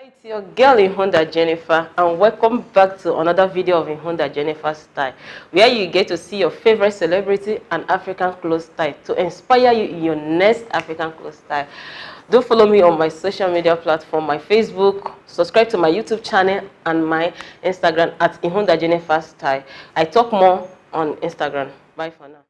It's your girl Ihunda Jennifer, and welcome back to another video of Ihunda Jennifer Style, where you get to see your favorite celebrity and African clothes style to inspire you in your next African clothes style. Do follow me on my social media platform, my Facebook, subscribe to my YouTube channel and my Instagram at Ihunda Jennifer Style. I talk more on Instagram. Bye for now.